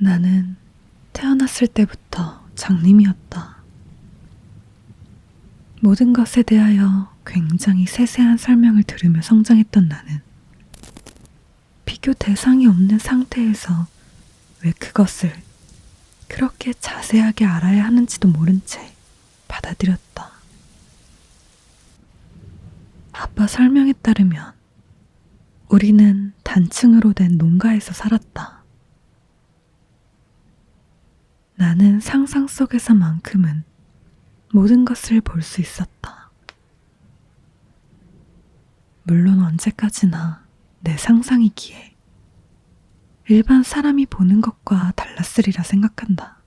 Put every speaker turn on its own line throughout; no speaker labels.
나는 태어났을 때부터 장님이었다. 모든 것에 대하여 굉장히 세세한 설명을 들으며 성장했던 나는 비교 대상이 없는 상태에서 왜 그것을 그렇게 자세하게 알아야 하는지도 모른 채 받아들였다. 아빠 설명에 따르면 우리는 단층으로 된 농가에서 살았다. 나는 상상 속에서만큼은 모든 것을 볼 수 있었다. 물론 언제까지나 내 상상이기에 일반 사람이 보는 것과 달랐으리라 생각한다.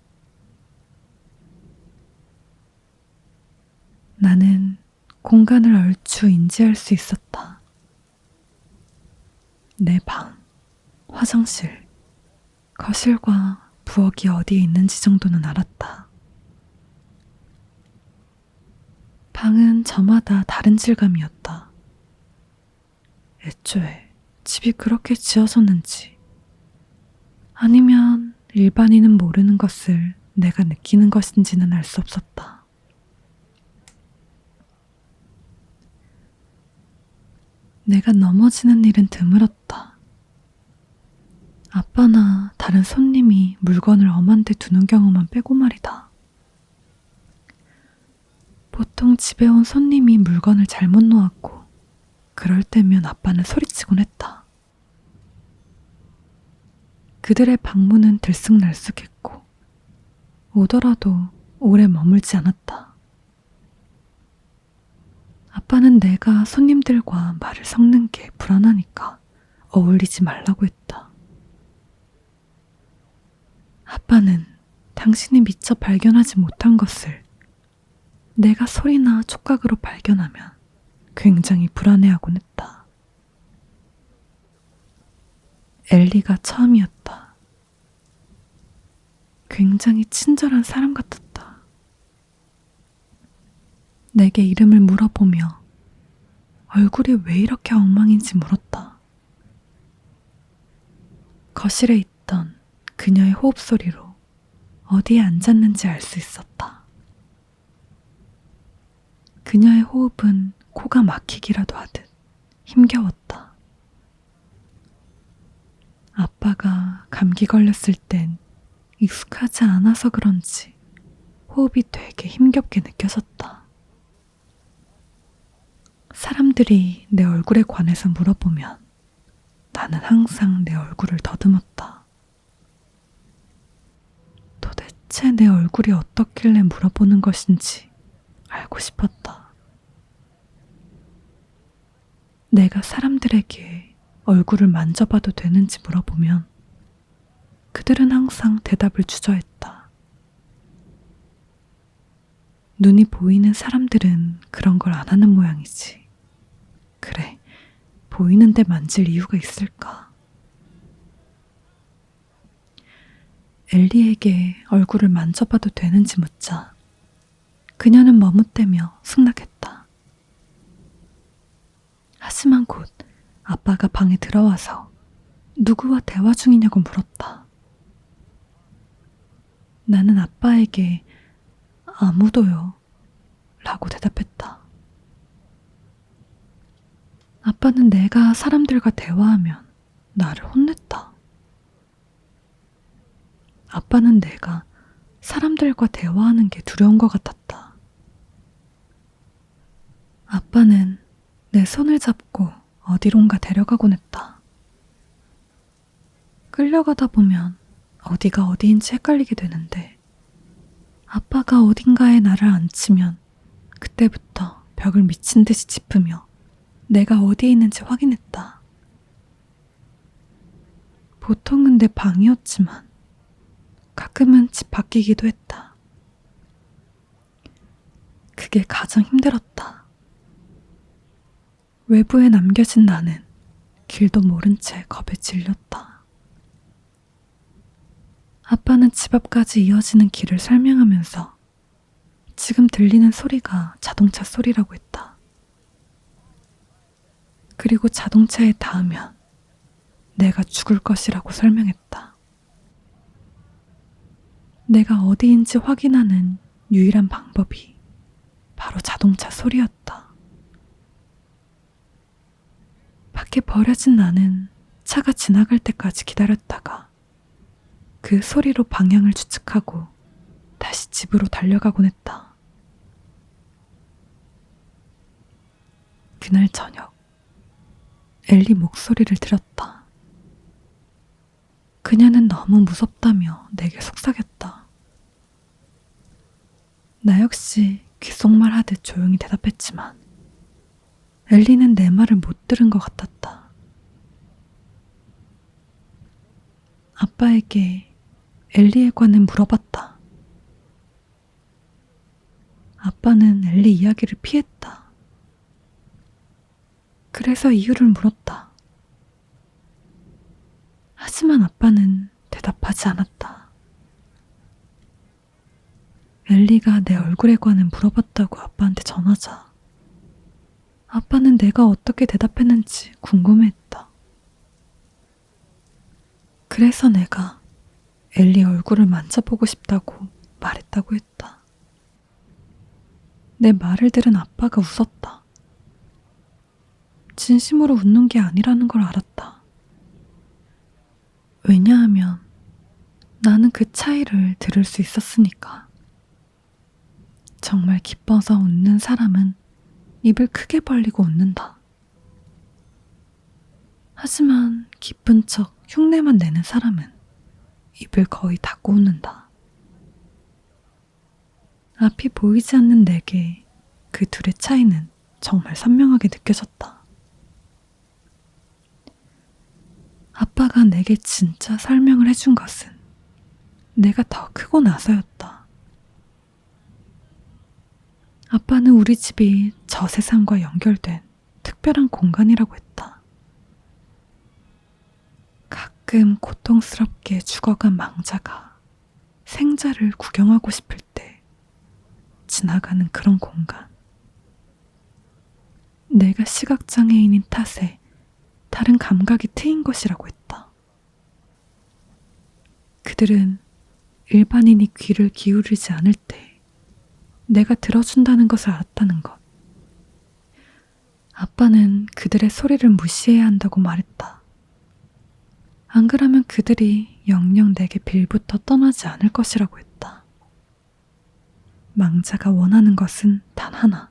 나는 공간을 얼추 인지할 수 있었다. 내 방, 화장실, 거실과 부엌이 어디에 있는지 정도는 알았다. 방은 저마다 다른 질감이었다. 애초에 집이 그렇게 지어졌는지 아니면 일반인은 모르는 것을 내가 느끼는 것인지는 알 수 없었다. 내가 넘어지는 일은 드물었다. 아빠나 다른 손님이 물건을 엄한 데 두는 경우만 빼고 말이다. 보통 집에 온 손님이 물건을 잘못 놓았고 그럴 때면 아빠는 소리치곤 했다. 그들의 방문은 들쑥날쑥했고 오더라도 오래 머물지 않았다. 아빠는 내가 손님들과 말을 섞는 게 불안하니까 어울리지 말라고 했다. 아빠는 당신이 미처 발견하지 못한 것을 내가 소리나 촉각으로 발견하면 굉장히 불안해하곤 했다. 엘리가 처음이었다. 굉장히 친절한 사람 같았다. 내게 이름을 물어보며 얼굴이 왜 이렇게 엉망인지 물었다. 거실에 있던 그녀의 호흡 소리로 어디에 앉았는지 알 수 있었다. 그녀의 호흡은 코가 막히기라도 하듯 힘겨웠다. 아빠가 감기 걸렸을 땐 익숙하지 않아서 그런지 호흡이 되게 힘겹게 느껴졌다. 사람들이 내 얼굴에 관해서 물어보면 나는 항상 내 얼굴을 더듬었다. 도대체 내 얼굴이 어떻길래 물어보는 것인지 알고 싶었다. 내가 사람들에게 얼굴을 만져봐도 되는지 물어보면 그들은 항상 대답을 주저했다. 눈이 보이는 사람들은 그런 걸 안 하는 모양이지. 그래, 보이는데 만질 이유가 있을까? 엘리에게 얼굴을 만져봐도 되는지 묻자 그녀는 머뭇대며 승낙했다. 하지만 곧 아빠가 방에 들어와서 누구와 대화 중이냐고 물었다. 나는 아빠에게 아무도요 라고 대답했다. 아빠는 내가 사람들과 대화하면 나를 혼냈다. 아빠는 내가 사람들과 대화하는 게 두려운 것 같았다. 아빠는 내 손을 잡고 어디론가 데려가곤 했다. 끌려가다 보면 어디가 어디인지 헷갈리게 되는데 아빠가 어딘가에 나를 앉히면 그때부터 벽을 미친 듯이 짚으며 내가 어디에 있는지 확인했다. 보통은 내 방이었지만 가끔은 집 바뀌기도 했다. 그게 가장 힘들었다. 외부에 남겨진 나는 길도 모른 채 겁에 질렸다. 아빠는 집 앞까지 이어지는 길을 설명하면서 지금 들리는 소리가 자동차 소리라고 했다. 그리고 자동차에 닿으면 내가 죽을 것이라고 설명했다. 내가 어디인지 확인하는 유일한 방법이 바로 자동차 소리였다. 밖에 버려진 나는 차가 지나갈 때까지 기다렸다가 그 소리로 방향을 추측하고 다시 집으로 달려가곤 했다. 그날 저녁, 엘리 목소리를 들었다. 그녀는 너무 무섭다며 내게 속삭였다. 나 역시 귓속말 하듯 조용히 대답했지만 엘리는 내 말을 못 들은 것 같았다. 아빠에게 엘리에 관해 물어봤다. 아빠는 엘리 이야기를 피했다. 그래서 이유를 물었다. 하지만 아빠는 대답하지 않았다. 엘리가 내 얼굴에 관해 물어봤다고 아빠한테 전하자 아빠는 내가 어떻게 대답했는지 궁금해했다. 그래서 내가 엘리 얼굴을 만져보고 싶다고 말했다고 했다. 내 말을 들은 아빠가 웃었다. 진심으로 웃는 게 아니라는 걸 알았다. 왜냐하면 나는 그 차이를 들을 수 있었으니까. 정말 기뻐서 웃는 사람은 입을 크게 벌리고 웃는다. 하지만 기쁜 척 흉내만 내는 사람은 입을 거의 닫고 웃는다. 앞이 보이지 않는 내게 그 둘의 차이는 정말 선명하게 느껴졌다. 아빠가 내게 진짜 설명을 해준 것은 내가 더 크고 나서였다. 아빠는 우리 집이 저 세상과 연결된 특별한 공간이라고 했다. 가끔 고통스럽게 죽어간 망자가 생자를 구경하고 싶을 때 지나가는 그런 공간. 내가 시각장애인인 탓에 다른 감각이 트인 것이라고 했다. 그들은 일반인이 귀를 기울이지 않을 때 내가 들어준다는 것을 알았다는 것. 아빠는 그들의 소리를 무시해야 한다고 말했다. 안 그러면 그들이 영영 내게 빌부터 떠나지 않을 것이라고 했다. 망자가 원하는 것은 단 하나.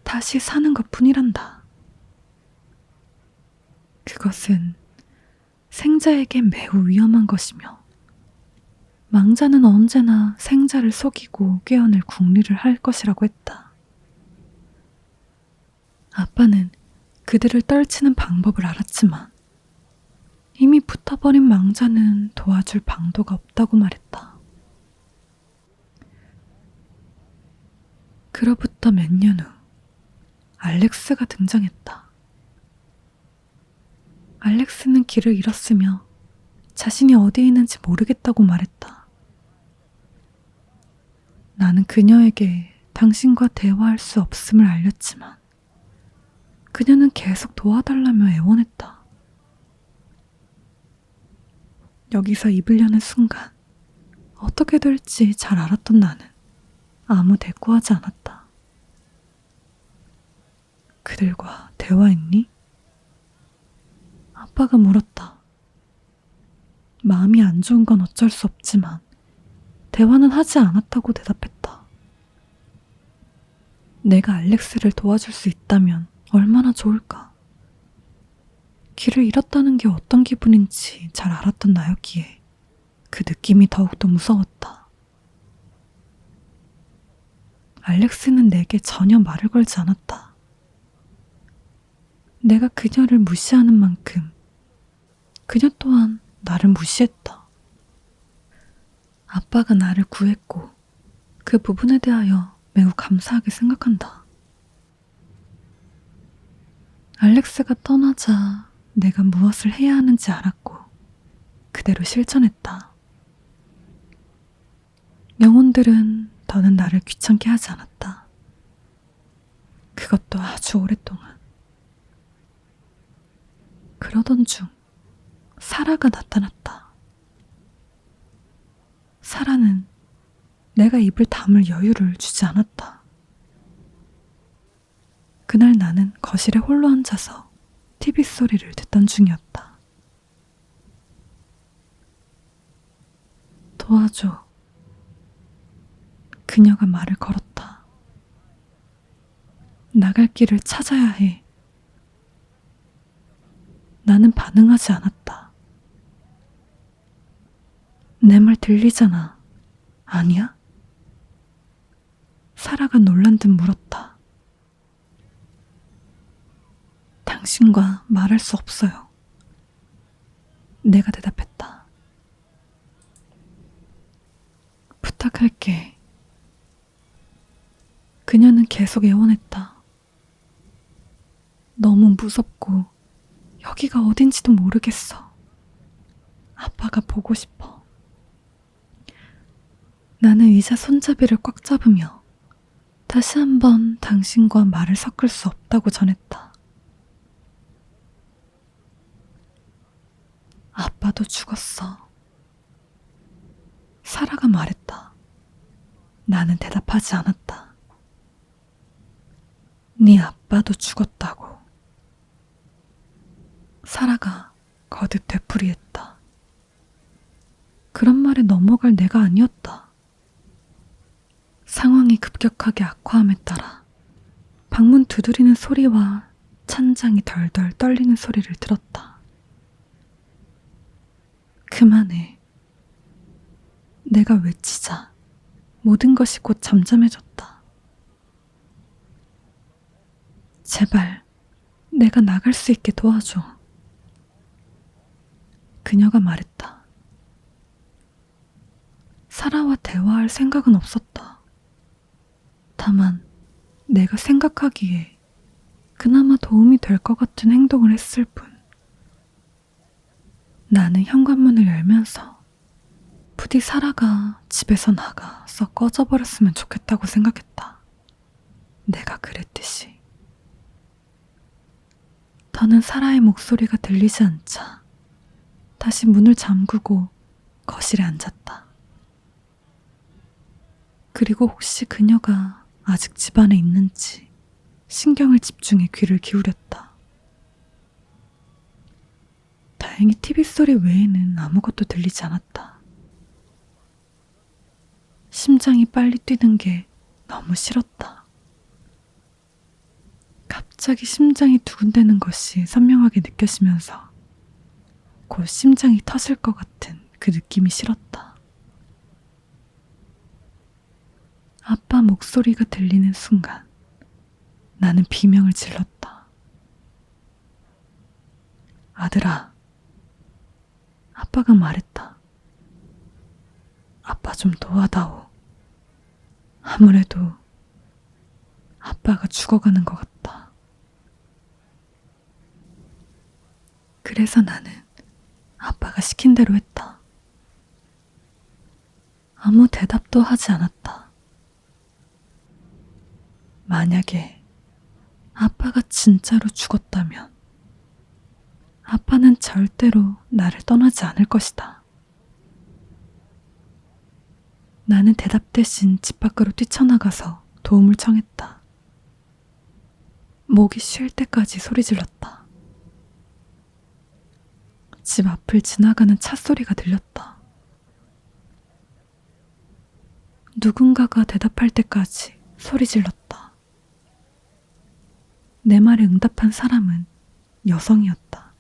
다시 사는 것뿐이란다. 그것은 생자에게 매우 위험한 것이며 망자는 언제나 생자를 속이고 꿰어낼 궁리를 할 것이라고 했다. 아빠는 그들을 떨치는 방법을 알았지만 이미 붙어버린 망자는 도와줄 방도가 없다고 말했다. 그로부터 몇 년 후 알렉스가 등장했다. 알렉스는 길을 잃었으며 자신이 어디에 있는지 모르겠다고 말했다. 나는 그녀에게 당신과 대화할 수 없음을 알렸지만 그녀는 계속 도와달라며 애원했다. 여기서 입을 여는 순간 어떻게 될지 잘 알았던 나는 아무 대꾸하지 않았다. 그들과 대화했니? 아빠가 물었다. 마음이 안 좋은 건 어쩔 수 없지만 대화는 하지 않았다고 대답했다. 내가 알렉스를 도와줄 수 있다면 얼마나 좋을까. 길을 잃었다는 게 어떤 기분인지 잘 알았던 나였기에 그 느낌이 더욱더 무서웠다. 알렉스는 내게 전혀 말을 걸지 않았다. 내가 그녀를 무시하는 만큼 그녀 또한 나를 무시했다. 아빠가 나를 구했고 그 부분에 대하여 매우 감사하게 생각한다. 알렉스가 떠나자 내가 무엇을 해야 하는지 알았고 그대로 실천했다. 영혼들은 더는 나를 귀찮게 하지 않았다. 그것도 아주 오랫동안. 그러던 중 사라가 나타났다. 사라는 내가 입을 다물 여유를 주지 않았다. 그날 나는 거실에 홀로 앉아서 TV 소리를 듣던 중이었다. 도와줘. 그녀가 말을 걸었다. 나갈 길을 찾아야 해. 나는 반응하지 않았다. 내 말 들리잖아. 아니야? 사라가 놀란 듯 물었다. 당신과 말할 수 없어요. 내가 대답했다. 부탁할게. 그녀는 계속 애원했다. 너무 무섭고 여기가 어딘지도 모르겠어. 아빠가 보고 싶어. 나는 의자 손잡이를 꽉 잡으며 다시 한번 당신과 말을 섞을 수 없다고 전했다. 아빠도 죽었어. 사라가 말했다. 나는 대답하지 않았다. 네 아빠도 죽었다고. 사라가 거듭 되풀이했다. 그런 말에 넘어갈 내가 아니었다. 상황이 급격하게 악화함에 따라 방문 두드리는 소리와 찬장이 덜덜 떨리는 소리를 들었다. 그만해. 내가 외치자 모든 것이 곧 잠잠해졌다. 제발 내가 나갈 수 있게 도와줘. 그녀가 말했다. 사라와 대화할 생각은 없었다. 다만 내가 생각하기에 그나마 도움이 될 것 같은 행동을 했을 뿐. 나는 현관문을 열면서 부디 사라가 집에서 나가 썩 꺼져버렸으면 좋겠다고 생각했다. 내가 그랬듯이. 더는 사라의 목소리가 들리지 않자 다시 문을 잠그고 거실에 앉았다. 그리고 혹시 그녀가 아직 집안에 있는지 신경을 집중해 귀를 기울였다. 다행히 TV 소리 외에는 아무것도 들리지 않았다. 심장이 빨리 뛰는 게 너무 싫었다. 갑자기 심장이 두근대는 것이 선명하게 느껴지면서 곧 심장이 터질 것 같은 그 느낌이 싫었다. 아빠 목소리가 들리는 순간 나는 비명을 질렀다. 아들아. 아빠가 말했다. 아빠 좀 도와다오. 아무래도 아빠가 죽어가는 것 같다. 그래서 나는 아빠가 시킨 대로 했다. 아무 대답도 하지 않았다. 만약에 아빠가 진짜로 죽었다면 아빠는 절대로 나를 떠나지 않을 것이다. 나는 대답 대신 집 밖으로 뛰쳐나가서 도움을 청했다. 목이 쉴 때까지 소리 질렀다. 집 앞을 지나가는 차 소리가 들렸다. 누군가가 대답할 때까지 소리 질렀다. 내 말에 응답한 사람은 여성이었다.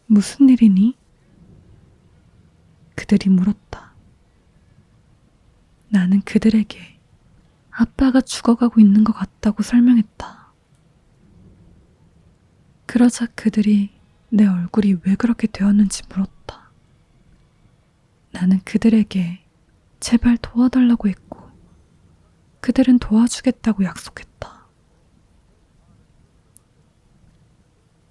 무슨 일이니? 그들이 물었다. 나는 그들에게 아빠가 죽어가고 있는 것 같다고 설명했다. 그러자 그들이 내 얼굴이 왜 그렇게 되었는지 물었다. 나는 그들에게 제발 도와달라고 했고 그들은 도와주겠다고 약속했다.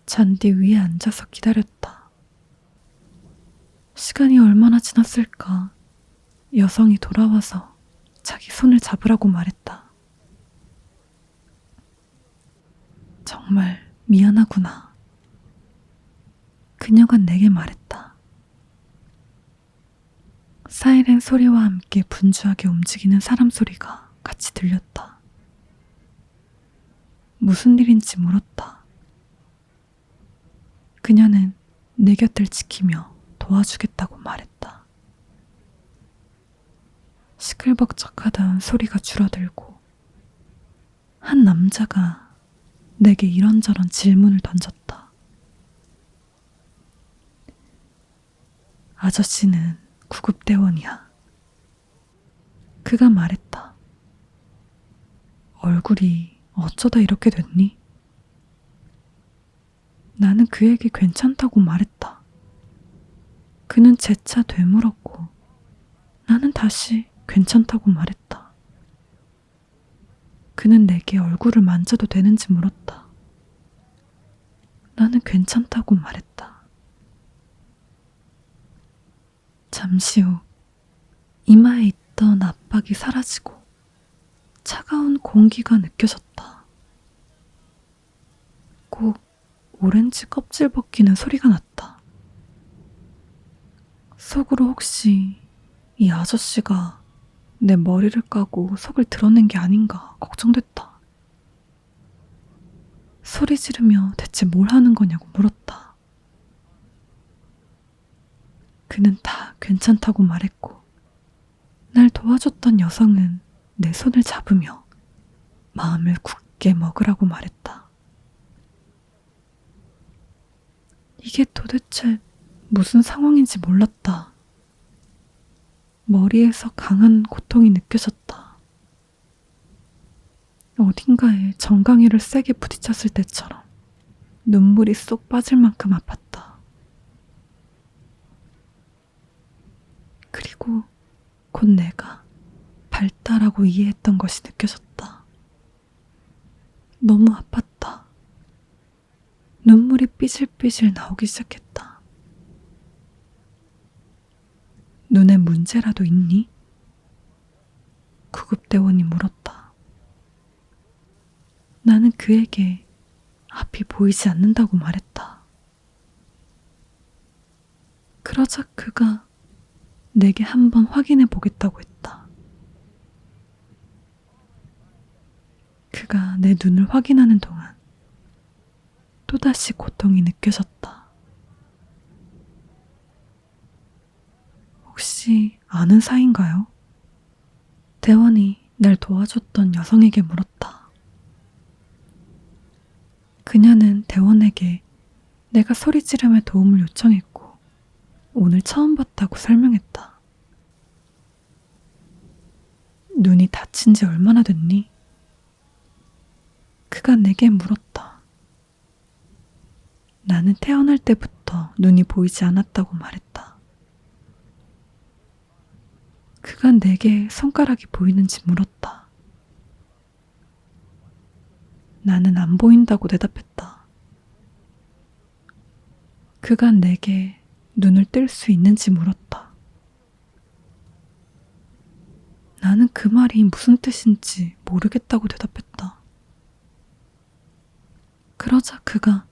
잔디 위에 앉아서 기다렸다. 시간이 얼마나 지났을까? 여성이 돌아와서 자기 손을 잡으라고 말했다. 정말 미안하구나. 그녀가 내게 말했다. 사이렌 소리와 함께 분주하게 움직이는 사람 소리가 같이 들렸다. 무슨 일인지 물었다. 그녀는 내 곁을 지키며 도와주겠다고 말했다. 시끌벅적하던 소리가 줄어들고 한 남자가 내게 이런저런 질문을 던졌다. 아저씨는 구급대원이야. 그가 말했다. 얼굴이 어쩌다 이렇게 됐니? 나는 그에게 괜찮다고 말했다. 그는 재차 되물었고 나는 다시 괜찮다고 말했다. 그는 내게 얼굴을 만져도 되는지 물었다. 나는 괜찮다고 말했다. 잠시 후 이마에 있던 압박이 사라지고 차가운 공기가 느껴졌다. 꼭 오렌지 껍질 벗기는 소리가 났다. 속으로 혹시 이 아저씨가 내 머리를 까고 속을 드러낸 게 아닌가 걱정됐다. 소리 지르며 대체 뭘 하는 거냐고 물었다. 그는 다 괜찮다고 말했고 날 도와줬던 여성은 내 손을 잡으며 마음을 굳게 먹으라고 말했다. 이게 도대체 무슨 상황인지 몰랐다. 머리에서 강한 고통이 느껴졌다. 어딘가에 정강이를 세게 부딪혔을 때처럼 눈물이 쏙 빠질 만큼 아팠다. 그리고 곧 내가 밝다라고 이해했던 것이 느껴졌다. 너무 아팠다. 눈물이 삐질삐질 나오기 시작했다. 눈에 문제라도 있니? 구급대원이 물었다. 나는 그에게 앞이 보이지 않는다고 말했다. 그러자 그가 내게 한번 확인해 보겠다고 했다. 그가 내 눈을 확인하는 동안 또다시 고통이 느껴졌다. 혹시 아는 사이인가요? 대원이 날 도와줬던 여성에게 물었다. 그녀는 대원에게 내가 소리 지르며 도움을 요청했고 오늘 처음 봤다고 설명했다. 눈이 다친 지 얼마나 됐니? 그가 내게 물었다. 나는 태어날 때부터 눈이 보이지 않았다고 말했다. 그가 내게 손가락이 보이는지 물었다. 나는 안 보인다고 대답했다. 그가 내게 눈을 뜰 수 있는지 물었다. 나는 그 말이 무슨 뜻인지 모르겠다고 대답했다. 그러자 그가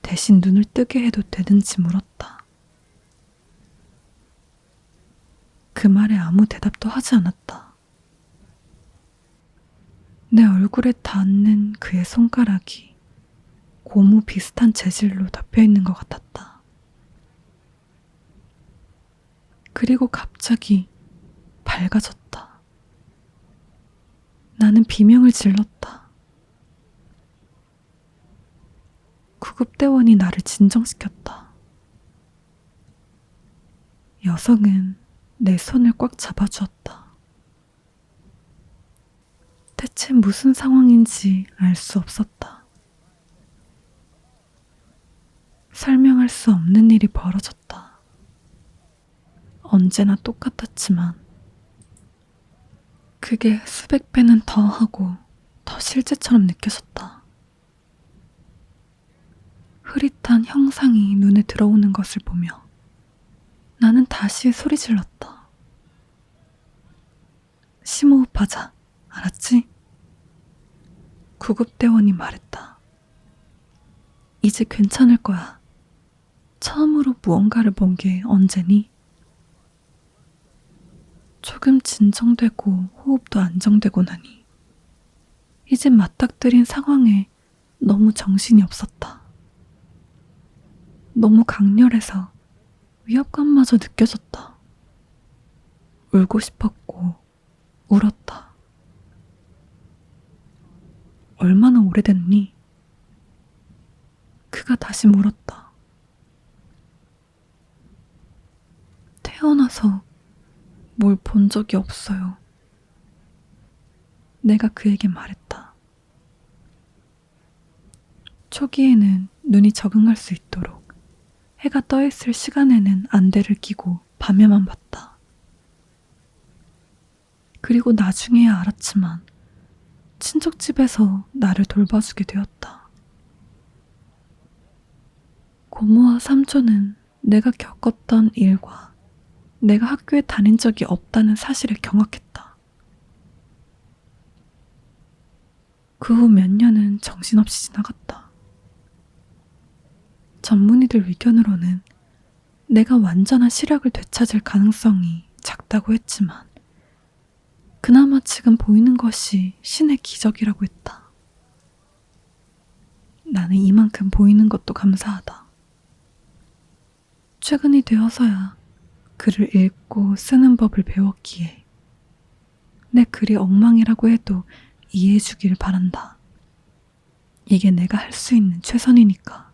대신 눈을 뜨게 해도 되는지 물었다. 그 말에 아무 대답도 하지 않았다. 내 얼굴에 닿는 그의 손가락이 고무 비슷한 재질로 덮여있는 것 같았다. 그리고 갑자기 밝아졌다. 나는 비명을 질렀다. 구급대원이 나를 진정시켰다. 여성은 내 손을 꽉 잡아주었다. 대체 무슨 상황인지 알 수 없었다. 설명할 수 없는 일이 벌어졌다. 언제나 똑같았지만 그게 수백 배는 더하고 더 실제처럼 느껴졌다. 흐릿한 형상이 눈에 들어오는 것을 보며 나는 다시 소리 질렀다. 심호흡하자, 알았지? 구급대원이 말했다. 이제 괜찮을 거야. 처음으로 무언가를 본 게 언제니? 조금 진정되고 호흡도 안정되고 나니 이제 맞닥뜨린 상황에 너무 정신이 없었다. 너무 강렬해서 위압감마저 느껴졌다. 울고 싶었고 울었다. 얼마나 오래됐니? 그가 다시 물었다. 태어나서 뭘 본 적이 없어요. 내가 그에게 말했다. 초기에는 눈이 적응할 수 있도록 해가 떠있을 시간에는 안대를 끼고 밤에만 봤다. 그리고 나중에야 알았지만 친척집에서 나를 돌봐주게 되었다. 고모와 삼촌은 내가 겪었던 일과 내가 학교에 다닌 적이 없다는 사실에 경악했다. 그 후 몇 년은 정신없이 지나갔다. 전문의들 의견으로는 내가 완전한 시력을 되찾을 가능성이 작다고 했지만 그나마 지금 보이는 것이 신의 기적이라고 했다. 나는 이만큼 보이는 것도 감사하다. 최근이 되어서야 글을 읽고 쓰는 법을 배웠기에 내 글이 엉망이라고 해도 이해해 주기를 바란다. 이게 내가 할 수 있는 최선이니까.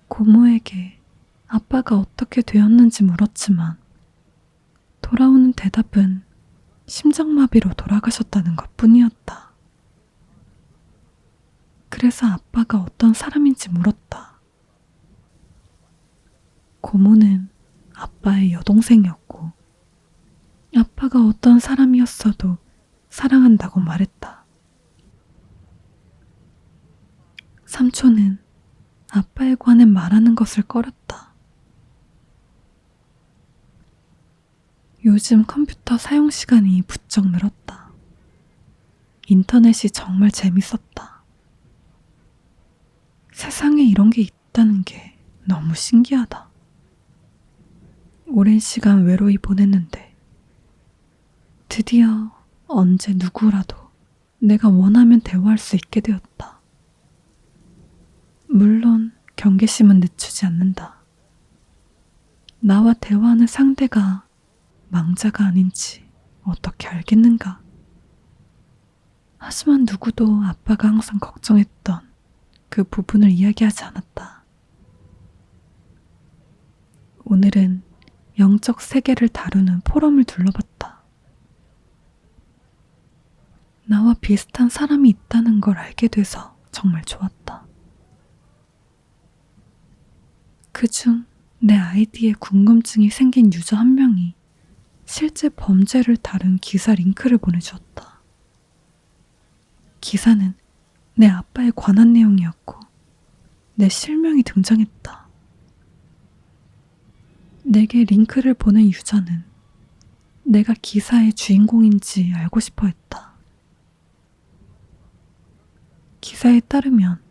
고모에게 아빠가 어떻게 되었는지 물었지만 돌아오는 대답은 심장마비로 돌아가셨다는 것뿐이었다. 그래서 아빠가 어떤 사람인지 물었다. 고모는 아빠의 여동생이었고 아빠가 어떤 사람이었어도 사랑한다고 말했다. 삼촌은 아빠에 관해 말하는 것을 꺼렸다. 요즘 컴퓨터 사용 시간이 부쩍 늘었다. 인터넷이 정말 재밌었다. 세상에 이런 게 있다는 게 너무 신기하다. 오랜 시간 외로이 보냈는데 드디어 언제 누구라도 내가 원하면 대화할 수 있게 되었다. 물론 경계심은 늦추지 않는다. 나와 대화하는 상대가 망자가 아닌지 어떻게 알겠는가? 하지만 누구도 아빠가 항상 걱정했던 그 부분을 이야기하지 않았다. 오늘은 영적 세계를 다루는 포럼을 둘러봤다. 나와 비슷한 사람이 있다는 걸 알게 돼서 정말 좋았다. 그중 내 아이디에 궁금증이 생긴 유저 한 명이 실제 범죄를 다룬 기사 링크를 보내주었다. 기사는 내 아빠에 관한 내용이었고 내 실명이 등장했다. 내게 링크를 보낸 유저는 내가 기사의 주인공인지 알고 싶어 했다. 기사에 따르면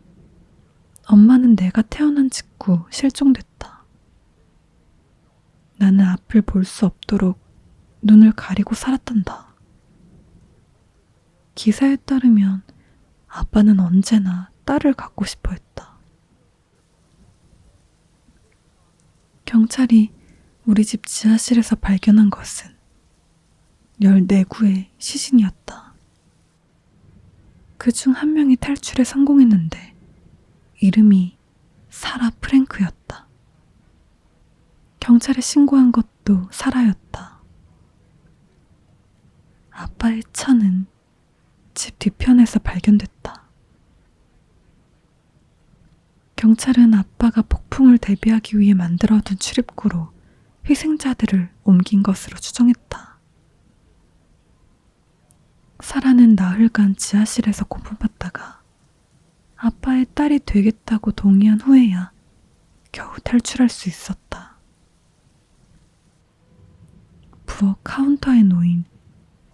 엄마는 내가 태어난 직후 실종됐다. 나는 앞을 볼 수 없도록 눈을 가리고 살았단다. 기사에 따르면 아빠는 언제나 딸을 갖고 싶어 했다. 경찰이 우리 집 지하실에서 발견한 것은 14구의 시신이었다. 그중 한 명이 탈출에 성공했는데 이름이 사라 프랭크였다. 경찰에 신고한 것도 사라였다. 아빠의 차는 집 뒤편에서 발견됐다. 경찰은 아빠가 폭풍을 대비하기 위해 만들어둔 출입구로 희생자들을 옮긴 것으로 추정했다. 사라는 나흘간 지하실에서 고문받다가 아빠의 딸이 되겠다고 동의한 후에야 겨우 탈출할 수 있었다. 부엌 카운터에 놓인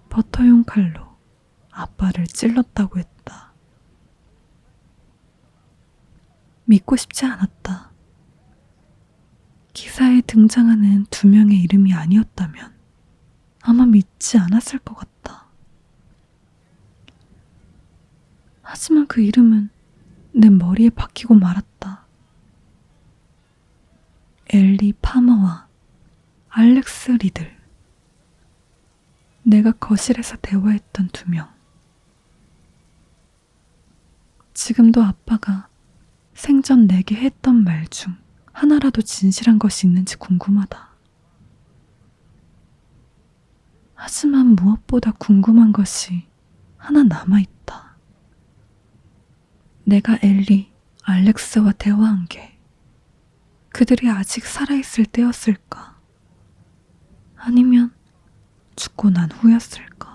버터용 칼로 아빠를 찔렀다고 했다. 믿고 싶지 않았다. 기사에 등장하는 두 명의 이름이 아니었다면 아마 믿지 않았을 것 같다. 하지만 그 이름은 내 머리에 박히고 말았다. 엘리 파머와 알렉스 리들. 내가 거실에서 대화했던 두 명. 지금도 아빠가 생전 내게 했던 말 중 하나라도 진실한 것이 있는지 궁금하다. 하지만 무엇보다 궁금한 것이 하나 남아있다. 내가 엘리, 알렉스와 대화한 게 그들이 아직 살아있을 때였을까? 아니면 죽고 난 후였을까?